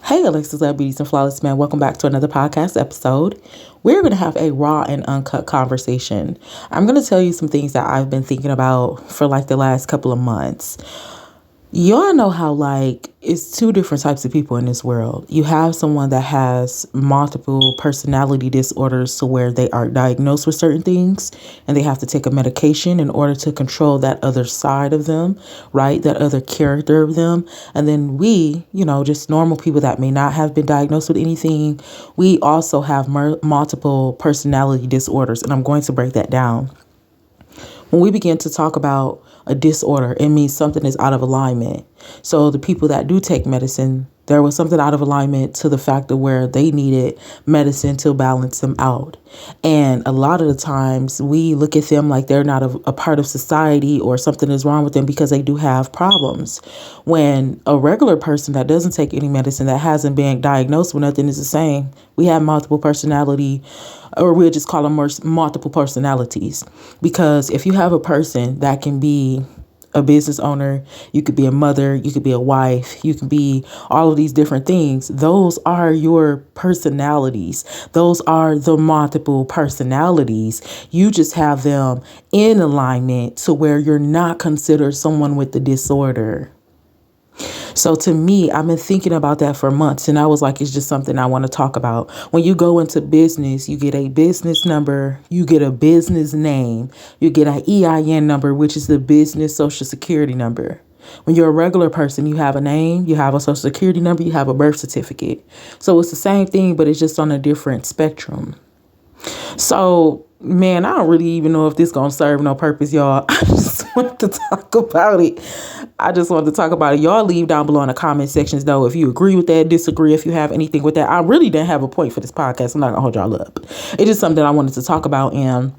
Hey, Alexus, Beauties and Flawless Man. Welcome back to another podcast episode. We're going to have a raw and uncut conversation. I'm going to tell you some things that I've been thinking about for like the last couple of months. Y'all know how it's two different types of people in this world. You have someone that has multiple personality disorders to where they are diagnosed with certain things and they have to take a medication in order to control that other side of them, right? That other character of them. And then we, just normal people that may not have been diagnosed with anything, we also have multiple personality disorders. And I'm going to break that down. When we begin to talk about a disorder, it means something is out of alignment. So the people that do take medicine, there was something out of alignment to the fact of where they needed medicine to balance them out. And a lot of the times we look at them like they're not a part of society or something is wrong with them because they do have problems. When a regular person that doesn't take any medicine, that hasn't been diagnosed with nothing, is the same. We have multiple personality, or we'll just call them multiple personalities. Because if you have a person that can be a business owner, you could be a mother, you could be a wife, you could be all of these different things. Those are your personalities. Those are the multiple personalities. You just have them in alignment to where you're not considered someone with the disorder. So to me, I've been thinking about that for months, and I was like, it's just something I want to talk about. When you go into business, you get a business number, you get a business name, you get an EIN number, which is the business social security number. When you're a regular person, you have a name, you have a social security number, you have a birth certificate. So it's the same thing, but it's just on a different spectrum. So, man, I don't really even know if this going to serve no purpose, y'all. I just want to talk about it. Y'all leave down below in the comment sections, though, if you agree with that, disagree, if you have anything with that. I really didn't have a point for this podcast. I'm not going to hold y'all up. It's just something I wanted to talk about, and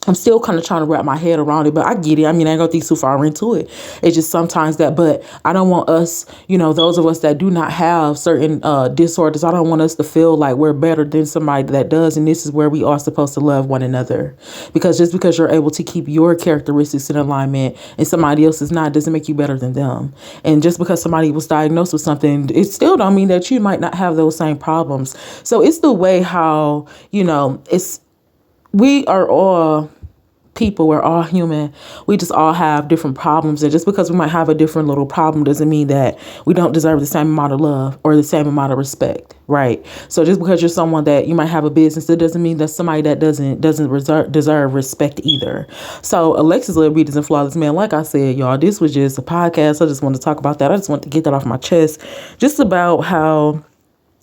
I'm still kind of trying to wrap my head around it, but I get it. I mean, I ain't gonna think too far into it. It's just sometimes but I don't want us, those of us that do not have certain disorders, I don't want us to feel like we're better than somebody that does. And this is where we are supposed to love one another. Because just because you're able to keep your characteristics in alignment and somebody else is not, doesn't make you better than them. And just because somebody was diagnosed with something, it still don't mean that you might not have those same problems. So it's the way how, we are all people, we're all human. We just all have different problems. And just because we might have a different little problem doesn't mean that we don't deserve the same amount of love or the same amount of respect, right? So just because you're someone that you might have a business, it doesn't mean that somebody that doesn't deserve respect either. So Alexus, Beauties and Flawless Man, like I said, y'all, this was just a podcast. I just want to talk about that. I just want to get that off my chest, just about how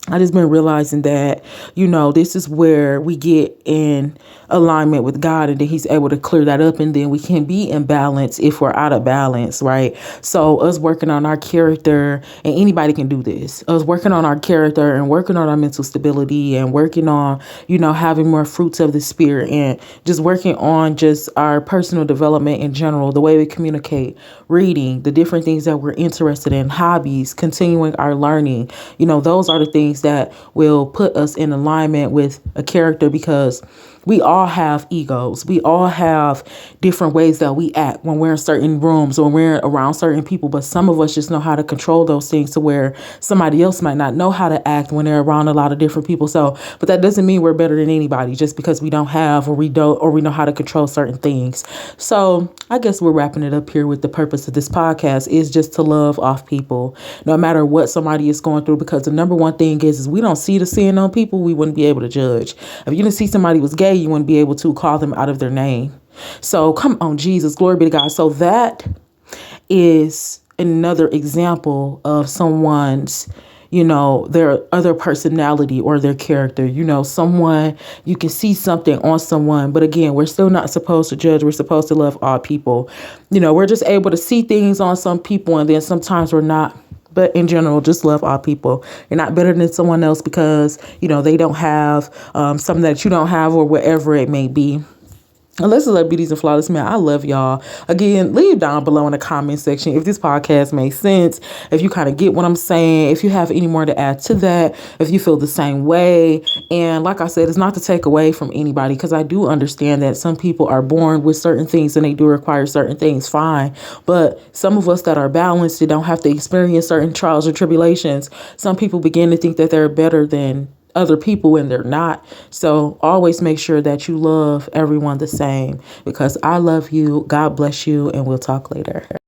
I just been realizing that, this is where we get in alignment with God, and then he's able to clear that up, and then we can be in balance if we're out of balance, right? So us working on our character, and anybody can do this, us working on our character and working on our mental stability and working on, having more fruits of the spirit, and just working on just our personal development in general, the way we communicate, reading, the different things that we're interested in, hobbies, continuing our learning, those are the things that will put us in alignment with a character, because we all have egos. We all have different ways that we act when we're in certain rooms or we're around certain people. But some of us just know how to control those things to where somebody else might not know how to act when they're around a lot of different people. But that doesn't mean we're better than anybody just because we don't have or we know how to control certain things. So I guess we're wrapping it up here with the purpose of this podcast is just to love off people, no matter what somebody is going through. Because the number one thing is we don't see the sin on people, we wouldn't be able to judge. If you didn't see somebody was gay, you wouldn't be able to call them out of their name. So come on, Jesus, glory be to God. So that is another example of someone's, their other personality or their character. Someone, you can see something on someone, but again, we're still not supposed to judge. We're supposed to love all people. We're just able to see things on some people, and then sometimes we're not. But in general, just love all people. You're not better than someone else because, they don't have something that you don't have or whatever it may be. And this is a Beauties and Flawless Man. I love y'all. Again, leave down below in the comment section if this podcast makes sense, if you kind of get what I'm saying, if you have any more to add to that, if you feel the same way. And like I said, it's not to take away from anybody, because I do understand that some people are born with certain things and they do require certain things, fine. But some of us that are balanced, they don't have to experience certain trials or tribulations. Some people begin to think that they're better than other people and they're not. So always make sure that you love everyone the same, because I love you. God bless you, and we'll talk later.